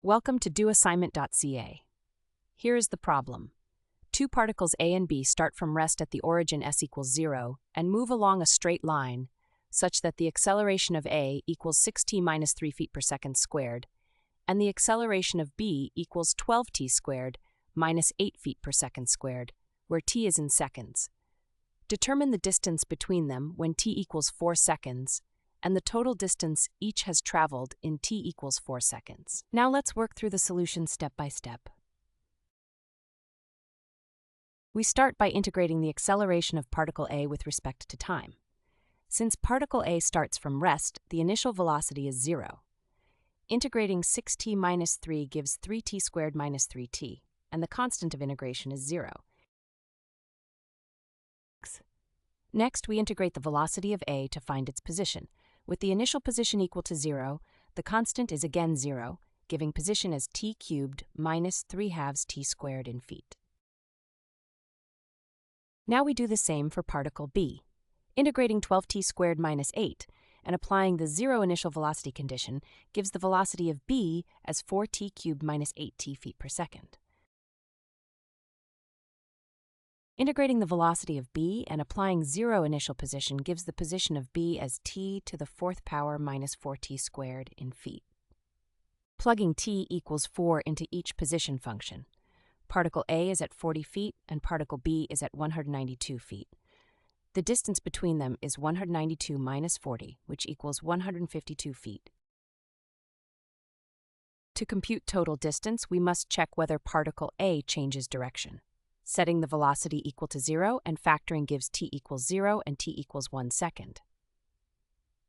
Welcome to doassignment-ca. Here is the problem. Two particles A and B start from rest at the origin s equals 0 and move along a straight line such that the acceleration of A equals 6t minus 3 feet per second squared, and the acceleration of B equals 12t squared minus 8 feet per second squared, where t is in seconds. Determine the distance between them when t equals 4 seconds, and the total distance each has traveled in t equals 4 seconds. Now let's work through the solution step by step. We start by integrating the acceleration of particle A with respect to time. Since particle A starts from rest, the initial velocity is 0. Integrating 6t minus 3 gives 3t squared minus 3t, and the constant of integration is 0. Next, we integrate the velocity of A to find its position. With the initial position equal to 0, the constant is again 0, giving position as t cubed minus 3/2 t squared in feet. Now we do the same for particle B. Integrating 12t squared minus 8 and applying the 0 initial velocity condition gives the velocity of B as 4t cubed minus 8t feet per second. Integrating the velocity of B and applying 0 initial position gives the position of B as t to the 4th power minus 4t squared in feet. Plugging t equals 4 into each position function. Particle A is at 40 feet and particle B is at 192 feet. The distance between them is 192 minus 40, which equals 152 feet. To compute total distance, we must check whether particle A changes direction. Setting the velocity equal to 0 and factoring gives t equals 0 and t equals 1 second.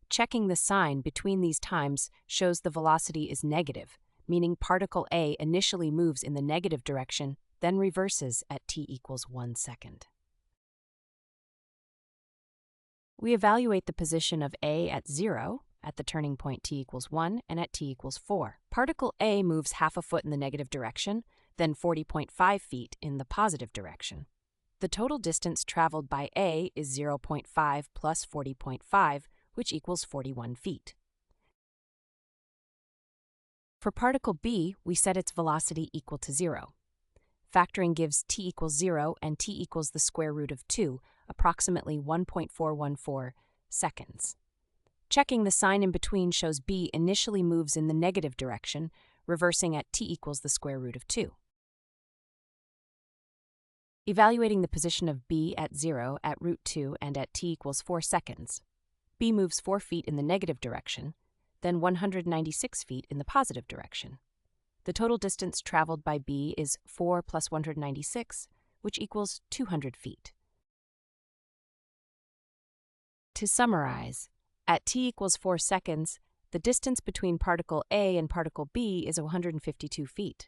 Checking the sign between these times shows the velocity is negative, meaning particle A initially moves in the negative direction, then reverses at t equals 1 second. We evaluate the position of A at 0, at the turning point t equals 1, and at t equals 4. Particle A moves half a foot in the negative direction, then 40.5 feet in the positive direction. The total distance traveled by A is 0.5 plus 40.5, which equals 41 feet. For particle B, we set its velocity equal to 0. Factoring gives t equals 0 and t equals the square root of 2, approximately 1.414 seconds. Checking the sign in between shows B initially moves in the negative direction, reversing at t equals the square root of 2. Evaluating the position of B at 0, at root 2, and at t equals 4 seconds. B moves 4 feet in the negative direction, then 196 feet in the positive direction. The total distance traveled by B is 4 plus 196, which equals 200 feet. To summarize, at t equals 4 seconds, the distance between particle A and particle B is 152 feet.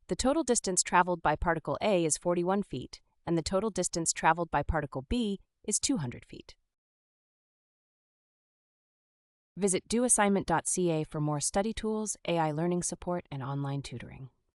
The total distance traveled by particle A is 41 feet, and the total distance traveled by particle B is 200 feet. Visit doassignment.ca for more study tools, AI learning support, and online tutoring.